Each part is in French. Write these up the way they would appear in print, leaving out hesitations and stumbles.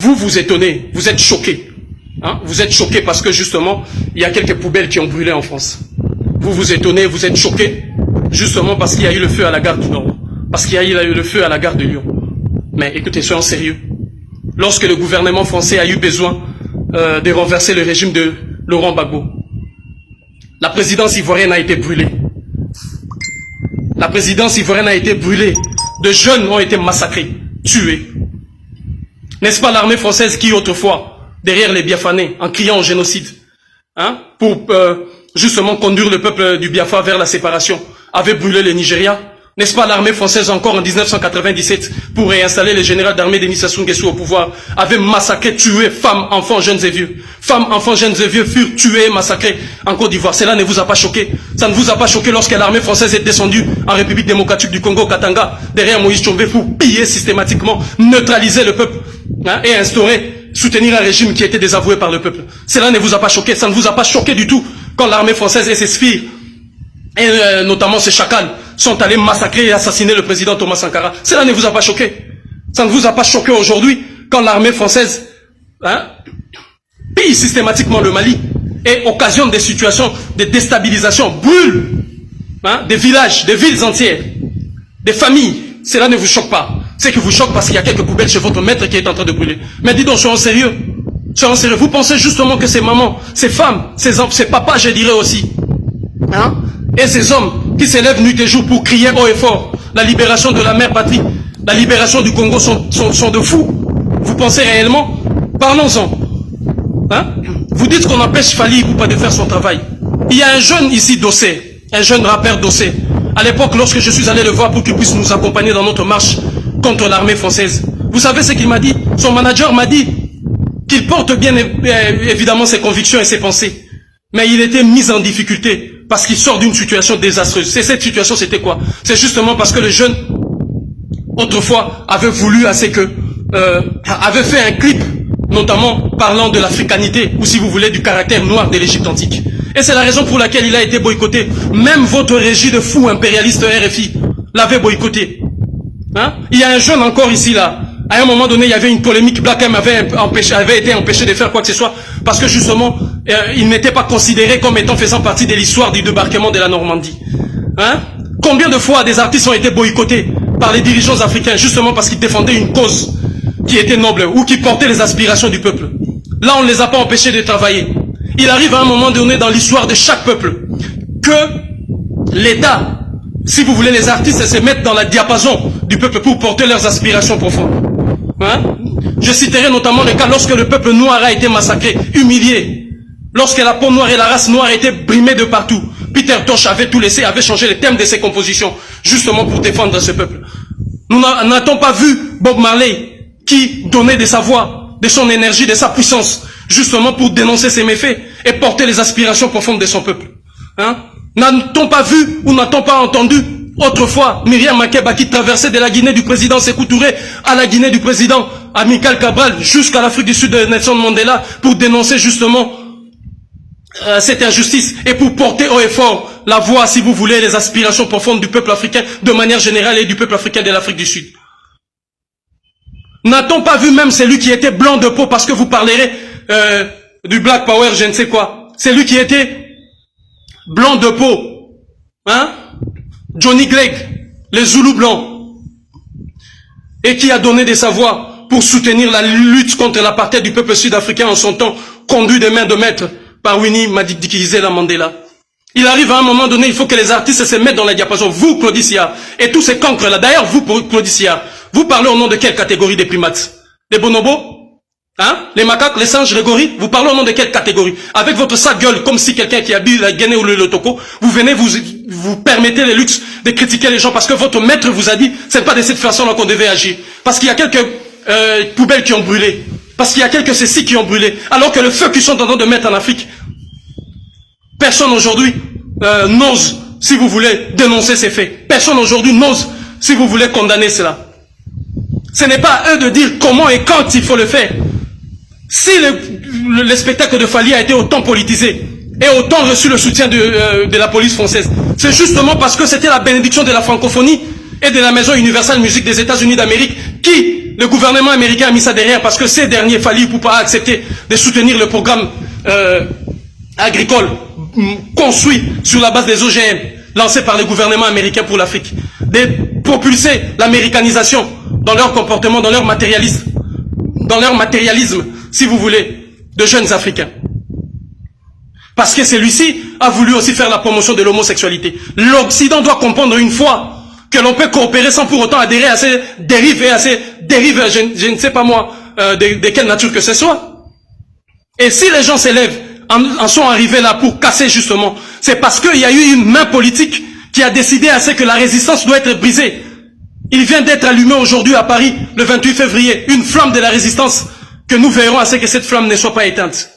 vous vous étonnez, vous êtes choqués. Hein? Vous êtes choqués parce que justement, il y a quelques poubelles qui ont brûlé en France. Vous vous étonnez, vous êtes choqués, justement parce qu'il y a eu le feu à la gare du Nord. Parce qu'il y a eu le feu à la gare de Lyon. Mais écoutez, soyons sérieux. Lorsque le gouvernement français a eu besoin de renverser le régime de Laurent Gbagbo, la présidence ivoirienne a été brûlée. La présidence ivoirienne a été brûlée. De jeunes ont été massacrés, tués. N'est-ce pas l'armée française qui, autrefois, derrière les Biafranais, en criant au génocide, hein, pour justement conduire le peuple du Biafra vers la séparation, avait brûlé le Nigeria? N'est-ce pas l'armée française encore en 1997, pour réinstaller le général d'armée Denis Sassou Nguesso au pouvoir, avait massacré, tué femmes, enfants, jeunes et vieux. Femmes, enfants, jeunes et vieux furent tués et massacrés en Côte d'Ivoire. Cela ne vous a pas choqué? Ça ne vous a pas choqué lorsque l'armée française est descendue en République démocratique du Congo, Katanga, derrière Moïse Tchombe, pour piller systématiquement, neutraliser le peuple, hein, et instaurer, soutenir un régime qui était désavoué par le peuple? Cela ne vous a pas choqué? Ça ne vous a pas choqué du tout quand l'armée française et ses sbires, et notamment ces chacals, sont allés massacrer et assassiner le président Thomas Sankara? Cela ne vous a pas choqué? Ça ne vous a pas choqué aujourd'hui quand l'armée française, hein, pille systématiquement le Mali et occasionne des situations de déstabilisation, brûle, hein, des villages, des villes entières, des familles? Cela ne vous choque pas? C'est que vous choque parce qu'il y a quelques poubelles chez votre maître qui est en train de brûler. Mais dis donc, soyons sérieux. Soyons sérieux. Vous pensez justement que ces mamans, ces femmes, ces enfants, ces papas, je dirais aussi, hein, et ces hommes qui s'élèvent nuit et jour pour crier haut et fort la libération de la mère patrie, la libération du Congo sont de fous? Vous pensez réellement? Parlons-en. Hein? Vous dites qu'on empêche Fali Ipupa de faire son travail. Il y a un jeune ici, Dossé, un jeune rappeur Dossé. À l'époque, lorsque je suis allé le voir pour qu'il puisse nous accompagner dans notre marche contre l'armée française, vous savez ce qu'il m'a dit? Son manager m'a dit qu'il porte bien évidemment ses convictions et ses pensées, mais il était mis en difficulté parce qu'il sort d'une situation désastreuse. Et cette situation, c'était quoi? C'est justement parce que le jeune, autrefois, avait voulu assez que, avait fait un clip, notamment parlant de l'africanité, ou si vous voulez, du caractère noir de l'Égypte antique. Et c'est la raison pour laquelle il a été boycotté. Même votre régie de fous impérialiste RFI l'avait boycotté. Hein? Il y a un jeune encore ici, là. À un moment donné, il y avait une polémique. Black M avait été empêché de faire quoi que ce soit parce que justement, il n'était pas considéré comme étant faisant partie de l'histoire du débarquement de la Normandie. Hein? Combien de fois des artistes ont été boycottés par les dirigeants africains justement parce qu'ils défendaient une cause qui était noble ou qui portait les aspirations du peuple? Là, on ne les a pas empêchés de travailler. Il arrive à un moment donné dans l'histoire de chaque peuple que l'État, si vous voulez, les artistes se mettent dans la diapason du peuple pour porter leurs aspirations profondes. Hein? Je citerai notamment le cas lorsque le peuple noir a été massacré, humilié, lorsque la peau noire et la race noire étaient brimées de partout. Peter Tosh avait tout laissé, avait changé les thèmes de ses compositions, justement pour défendre ce peuple. Nous n'a-t-on pas vu Bob Marley qui donnait de sa voix, de son énergie, de sa puissance, justement pour dénoncer ses méfaits et porter les aspirations profondes de son peuple? Hein? N'a-t-on pas vu ou n'a-t-on pas entendu autrefois Myriam Makeba qui traversait de la Guinée du président Sékou Touré à la Guinée du président Amical Cabral jusqu'à l'Afrique du Sud de Nelson Mandela pour dénoncer justement cette injustice et pour porter haut et fort la voix, si vous voulez, les aspirations profondes du peuple africain de manière générale et du peuple africain de l'Afrique du Sud? N'a-t-on pas vu même celui qui était blanc de peau, parce que vous parlerez du Black Power, je ne sais quoi, celui qui était blanc de peau, hein? Johnny Clegg, les Zoulous blancs, et qui a donné de sa voix pour soutenir la lutte contre l'apartheid du peuple sud-africain en son temps, conduit de main de maître par Winnie Madikizela Mandela. Il arrive à un moment donné, il faut que les artistes se mettent dans la diapason. Vous, Claudie Sillard, et tous ces cancres-là, d'ailleurs, vous, Claudie Sillard, vous parlez au nom de quelle catégorie des primates? Les bonobos? Hein? Les macaques, les singes, les gorilles? Vous parlez au nom de quelle catégorie? Avec votre sale gueule, comme si quelqu'un qui habille la Guinée ou le Togo, vous venez, vous permettez les luttes de critiquer les gens parce que votre maître vous a dit, c'est pas de cette façon-là qu'on devait agir. Parce qu'il y a quelques poubelles qui ont brûlé. Parce qu'il y a quelques ceci qui ont brûlé. Alors que le feu qu'ils sont en train de mettre en Afrique, personne aujourd'hui n'ose, si vous voulez, dénoncer ces faits. Personne aujourd'hui n'ose, si vous voulez, condamner cela. Ce n'est pas à eux de dire comment et quand il faut le faire. Si le spectacle de Fali a été autant politisé et autant reçu le soutien de la police française, c'est justement parce que c'était la bénédiction de la francophonie et de la Maison Universelle Musique des États-Unis d'Amérique qui le gouvernement américain a mis ça derrière parce que ces derniers, Fally Ipupa, a accepté de soutenir le programme agricole construit sur la base des OGM lancé par le gouvernement américain pour l'Afrique. De propulser l'américanisation dans leur comportement, dans leur matérialisme, si vous voulez, de jeunes Africains. Parce que celui-ci a voulu aussi faire la promotion de l'homosexualité. L'Occident doit comprendre une fois que l'on peut coopérer sans pour autant adhérer à ces dérives et à ces dérives, je ne sais pas moi, de quelle nature que ce soit. Et si les gens s'élèvent, en sont arrivés là pour casser justement, c'est parce qu'il y a eu une main politique qui a décidé à ce que la résistance doit être brisée. Il vient d'être allumé aujourd'hui à Paris, le 28 février, une flamme de la résistance, que nous verrons à ce que cette flamme ne soit pas éteinte.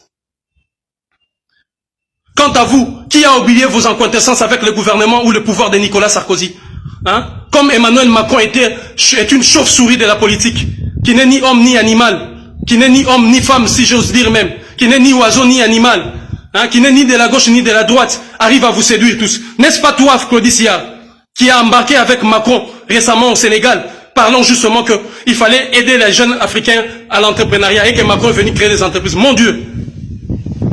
Quant à vous, qui a oublié vos incointances avec le gouvernement ou le pouvoir de Nicolas Sarkozy? Hein? Comme Emmanuel Macron est une chauve-souris de la politique, qui n'est ni homme ni animal, qui n'est ni homme ni femme, si j'ose dire même, qui n'est ni oiseau ni animal, hein, qui n'est ni de la gauche ni de la droite, arrive à vous séduire tous. N'est-ce pas toi, Claude Sillard, qui a embarqué avec Macron récemment au Sénégal, parlant justement qu'il fallait aider les jeunes Africains à l'entrepreneuriat et que Macron est venu créer des entreprises. Mon Dieu!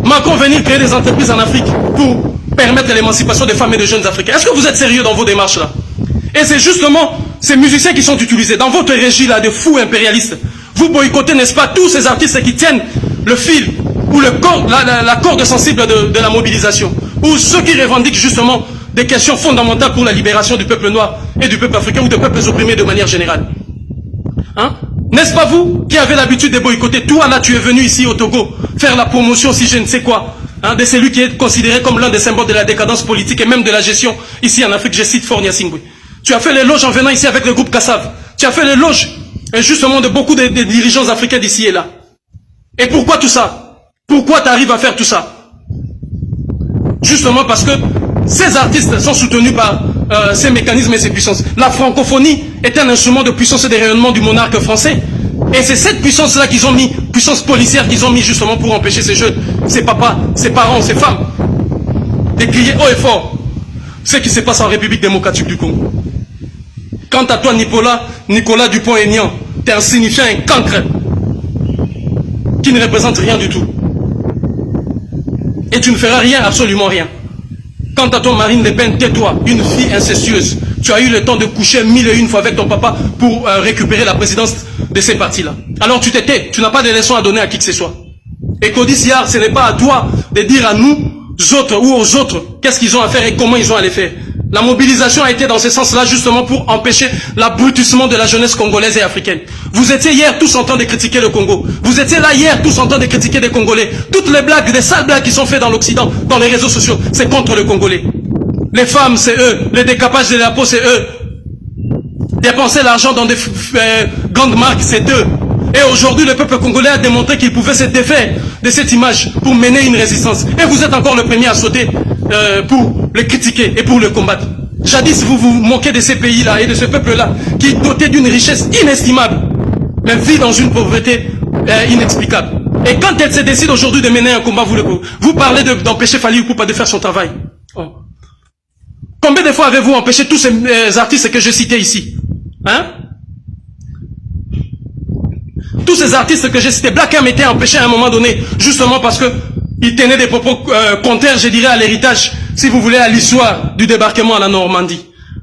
Macron est venu créer des entreprises en Afrique pour permettre l'émancipation des femmes et des jeunes Africains. Est-ce que vous êtes sérieux dans vos démarches là? Et c'est justement ces musiciens qui sont utilisés dans votre régie là de fous impérialistes. Vous boycottez, n'est-ce pas, tous ces artistes qui tiennent le fil ou le corps, la corde sensible de la mobilisation, ou ceux qui revendiquent justement des questions fondamentales pour la libération du peuple noir et du peuple africain ou des peuples opprimés de manière générale. Hein? N'est-ce pas vous qui avez l'habitude de boycotter? Toi là, tu es venu ici au Togo faire la promotion, si je ne sais quoi, hein, de celui qui est considéré comme l'un des symboles de la décadence politique et même de la gestion ici en Afrique. Je cite Faure Gnassingbé. Tu as fait l'éloge en venant ici avec le groupe Kassav. Tu as fait l'éloge justement de beaucoup de dirigeants africains d'ici et là. Et pourquoi tout ça? Pourquoi tu arrives à faire tout ça? Justement parce que ces artistes sont soutenus par ces mécanismes et ces puissances. La francophonie est un instrument de puissance et de rayonnement du monarque français. Et c'est cette puissance-là qu'ils ont mis, puissance policière qu'ils ont mis justement pour empêcher ces jeunes, ces papas, ces parents, ces femmes, de crier haut et fort ce qui se passe en République démocratique du Congo. Quant à toi, Nicolas Dupont-Aignan, tu es insignifiant, un cancre qui ne représente rien du tout. Et tu ne feras rien, absolument rien. Quant à toi, Marine Le Pen, tais-toi, une fille incestueuse. Tu as eu le temps de coucher 1001 fois avec ton papa pour récupérer la présidence de ces partis-là. Alors tu t'étais, tu n'as pas de leçons à donner à qui que ce soit. Et Claude Sillard, ce n'est pas à toi de dire à nous autres ou aux autres qu'est-ce qu'ils ont à faire et comment ils ont à les faire. La mobilisation a été dans ce sens-là justement pour empêcher l'abrutissement de la jeunesse congolaise et africaine. Vous étiez hier tous en train de critiquer le Congo. Vous étiez là hier tous en train de critiquer les Congolais. Toutes les blagues, des sales blagues qui sont faites dans l'Occident, dans les réseaux sociaux, c'est contre le Congolais. Les femmes, c'est eux. Les décapages de la peau, c'est eux. Dépenser l'argent dans des grandes marques, c'est eux. Et aujourd'hui, le peuple congolais a démontré qu'il pouvait se défaire de cette image pour mener une résistance. Et vous êtes encore le premier à sauter pour le critiquer et pour le combattre. Jadis, vous vous moquez de ces pays-là et de ce peuple-là qui est doté d'une richesse inestimable, mais vit dans une pauvreté inexplicable. Et quand elle se décide aujourd'hui de mener un combat, vous parlez d'empêcher Fally Ipupa de faire son travail. Oh. Combien de fois avez-vous empêché tous ces artistes que je citais ici? Hein? Tous ces artistes que j'ai cités, Black M était empêché à un moment donné, justement parce que il tenait des propos contraires, je dirais, à l'héritage, si vous voulez, à l'histoire du débarquement à la Normandie.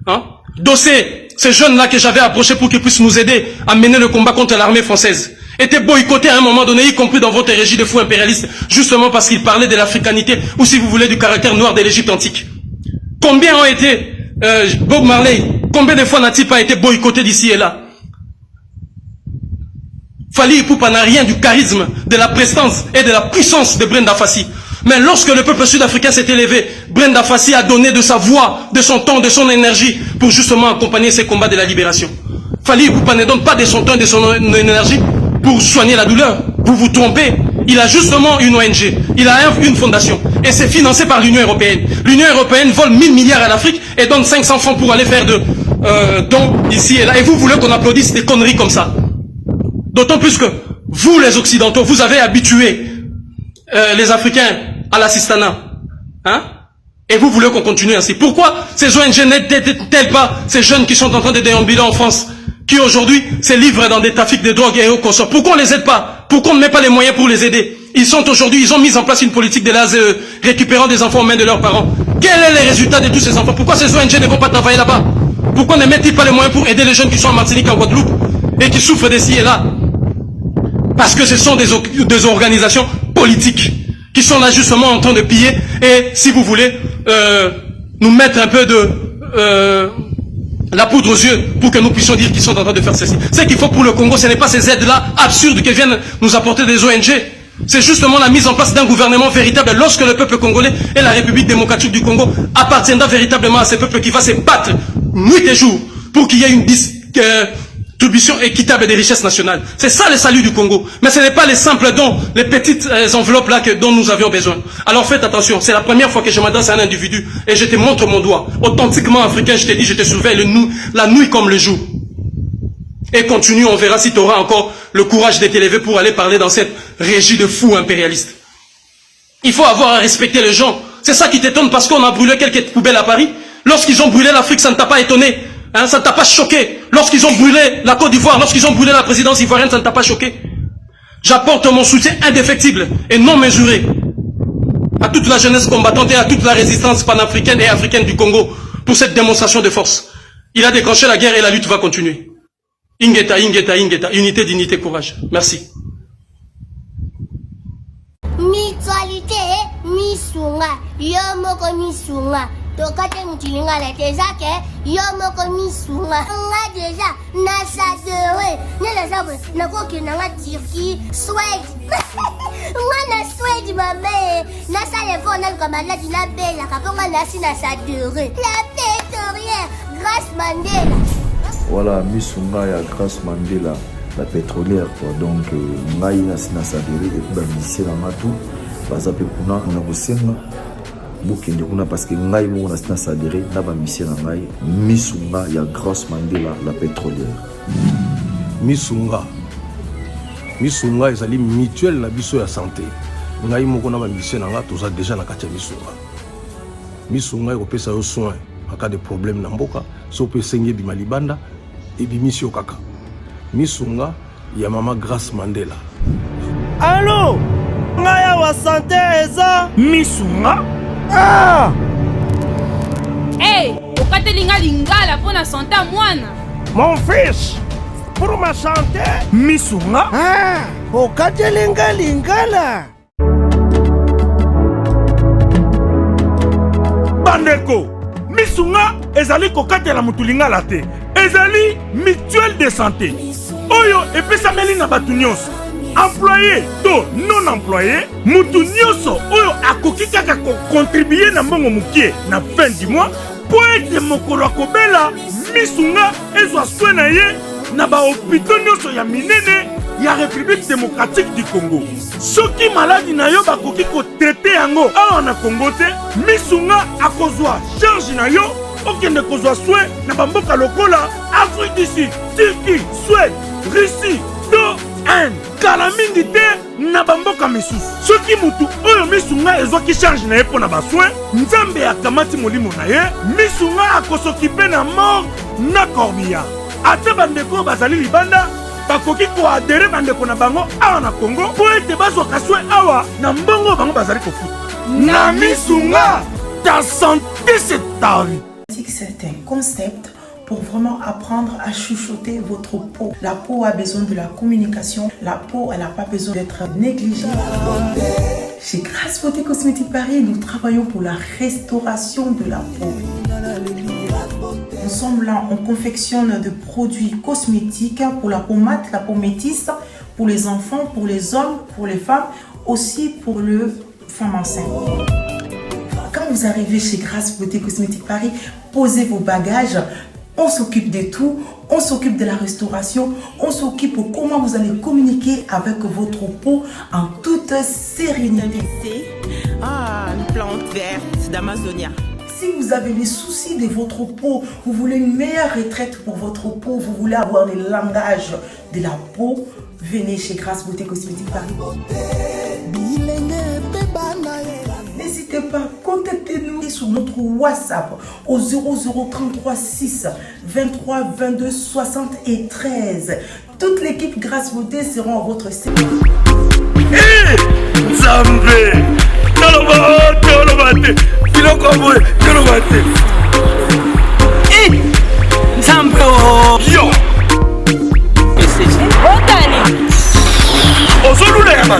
Hein? Dossé, ces jeunes-là que j'avais approchés pour qu'ils puissent nous aider à mener le combat contre l'armée française, étaient boycottés à un moment donné, y compris dans votre régie de fous impérialistes, justement parce qu'ils parlaient de l'africanité, ou si vous voulez, du caractère noir de l'Égypte antique. Combien ont été, Bob Marley, combien de fois n'a-t-il pas été boycotté d'ici et là? Fally Ipupa n'a rien du charisme, de la prestance et de la puissance de Brenda Fassie. Mais lorsque le peuple sud-africain s'est élevé, Brenda Fassie a donné de sa voix, de son temps, de son énergie pour justement accompagner ces combats de la libération. Fally Ipupa ne donne pas de son temps et de son énergie pour soigner la douleur. Vous vous trompez. Il a justement une ONG, il a une fondation et c'est financé par l'Union européenne. L'Union européenne vole 1000 milliards à l'Afrique et donne 500 francs pour aller faire de dons ici et là. Et vous voulez qu'on applaudisse des conneries comme ça? D'autant plus que vous, les Occidentaux, vous avez habitué les Africains à l'assistanat. Hein? Et vous voulez qu'on continue ainsi. Pourquoi ces ONG n'aident-elles pas ces jeunes qui sont en train de déambuler en France qui aujourd'hui se livrent dans des trafics de drogue et au consort. Pourquoi on ne les aide pas? Pourquoi on ne met pas les moyens pour les aider? Ils sont aujourd'hui, ils ont mis en place une politique de l'ASE, récupérant des enfants aux mains de leurs parents. Quel est le résultat de tous ces enfants? Pourquoi ces ONG ne vont pas travailler là-bas? Pourquoi ne mettent-ils pas les moyens pour aider les jeunes qui sont en Martinique, en Guadeloupe, et qui souffrent d'ici et là? Parce que ce sont des organisations politiques, qui sont là justement en train de piller, et si vous voulez, nous mettre un peu de... la poudre aux yeux pour que nous puissions dire qu'ils sont en train de faire ceci. Ce qu'il faut pour le Congo, ce n'est pas ces aides-là absurdes que viennent nous apporter des ONG. C'est justement la mise en place d'un gouvernement véritable lorsque le peuple congolais et la République démocratique du Congo appartiendra véritablement à ces peuples qui va se battre nuit et jour pour qu'il y ait une distribution équitable des richesses nationales. C'est ça le salut du Congo. Mais ce n'est pas les simples dons, les petites enveloppes là dont nous avions besoin. Alors faites attention, c'est la première fois que je m'adresse à un individu et je te montre mon doigt. Authentiquement africain, je te dis, je te surveille la nuit comme le jour. Et continue, on verra si tu auras encore le courage de t'élever pour aller parler dans cette régie de fous impérialistes. Il faut avoir à respecter les gens. C'est ça qui t'étonne parce qu'on a brûlé quelques poubelles à Paris. Lorsqu'ils ont brûlé l'Afrique, ça ne t'a pas étonné. Hein, ça ne t'a pas choqué. Lorsqu'ils ont brûlé la Côte d'Ivoire, lorsqu'ils ont brûlé la présidence ivoirienne, ça ne t'a pas choqué. J'apporte mon soutien indéfectible et non mesuré à toute la jeunesse combattante et à toute la résistance panafricaine et africaine du Congo pour cette démonstration de force. Il a déclenché la guerre et la lutte va continuer. Ingeta, Ingeta, Ingeta, unité, dignité, courage. Merci. Mutualité, misunga, yomoko misunga. Tokate mutilinga la tezake, yomoko misunga. Nga déjà, nasadere. Nela sabre, nakoki nanga Turquie, Suède. Nga na Suède mame. Nasa lefo na kamala dina bela, kaponga nasi nasadere. La pétrolière, grâce Mandela. Voilà, Misunga ya grâce Mandela, la pétrolière quoi. Donc ngai na sadere et puis musicien na matu baza pe kuna na kosenga bokende kuna parce que ngai mo na sadere na ba musicien na ngai Misunga ya grâce Mandela, la pétrolière. Misunga ezali mutuelle na biso ya santé. Ngai moko na ba musicien na nga toza déjà na kati ya Misunga ekopesa yo soin en cas de problème na mboka so pe sengi bima libanda et bimisio kaka. Misunga ya mama Grâce Mandela. Allô, ngaya wa santé eza Misunga. Ah! Hey, okatelinga lingala pona santé mwana. Mon fils, pour ma santé, Misunga. Ah, okatelinga lingala. Bandeko, Misunga ezali kokatela mutulingala te. Ezali mutuelle de santé. Oyo epesameli na batu nyonso. Employé to non employé, mutu nyonso oyo akoki kaka contribuer na mbongo mukie na fin du mois po ete mokolo akobela Misunga ezwa soin na ye na ba hôpitaux nyonso ya minene ya République démocratique du Congo. Soki maladi na yo bakoki ko traiter yango awa na Congo te, Misunga akozwa charge na yo okende kozwa soin na bamboka lokola Afrique du Sud, Turquie, Suède, Russie, to Inde. Kala mingi te na bamboka misusu. Soki mutu oyo Misunga ezwaki charge na ye pona basoin, Nzambe akamati molimo na ye, Misunga akosokipe na mort na corbillard. Ate bandeko bazali libanda bakoki koadere bandeko na bango awa na Congo po ete bazwaka soin awa na mbongo bango bazali kofuta. Na Misunga, ta santé c'est ta vie. C'est un concept pour vraiment apprendre à chuchoter votre peau. La peau a besoin de la communication. La peau, elle n'a pas besoin d'être négligée. Chez Grâce Beauté Cosmétique Paris, nous travaillons pour la restauration de la peau. Nous sommes là, on confectionne des produits cosmétiques pour la peau mate, la peau métisse, pour les enfants, pour les hommes, pour les femmes, aussi pour les femmes enceintes. Quand vous arrivez chez Grâce Beauté Cosmétique Paris, posez vos bagages. On s'occupe de tout, on s'occupe de la restauration, on s'occupe de comment vous allez communiquer avec votre peau en toute sérénité. Une plante verte d'Amazonia. Si vous avez des soucis de votre peau, vous voulez une meilleure retraite pour votre peau, vous voulez avoir le langage de la peau, venez chez Grâce Beauté Cosmétique Paris. N'hésitez pas, contactez-nous sur notre WhatsApp au 0033 6 23 22 73. Toute l'équipe Grâce Beauté seront à votre service. Zambé, Tolobate, Filokoboy, Tolobate. Zambé, Yo, Otani. Ozolulema,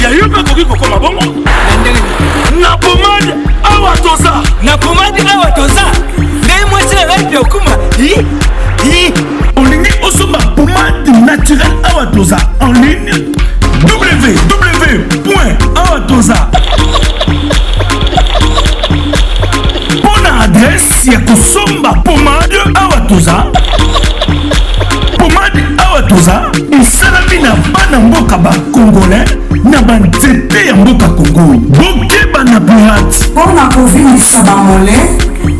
yayo bakoki kokoma bongo. Na pomade awa toza. Na pomade awa toza. Ngai mwasi na ngai okuma. Olingi osomba pomade naturelle awa toza en ligne. www.awatoza. Pour adresse ya kosomba pomade awatoza. Pomade awatoza esalami na bana mboka ba congolais na banzete ya mboka Congo. Bokeba na pirate. Pona kovinisa bamole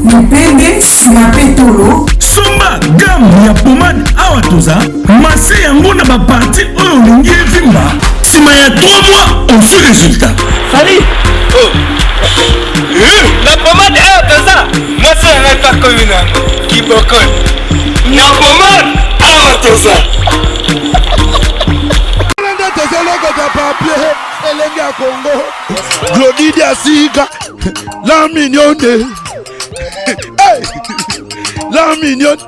mipende sima petolo. Somba gamme ya pomade awatoza. Mase yango na baparti oyo olingi evimba. Sima ya 3 mois, on fait résultat. Salut. La pomade awatoza. Moi c'est un pas communal. Qui bokon. Na pomade awatoza. Glodidi Asika, la mignonne, hey, la mignonne,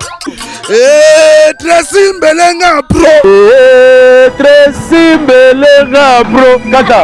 Tracy Mbelenga bro, Tracy Mbelenga bro, kaka.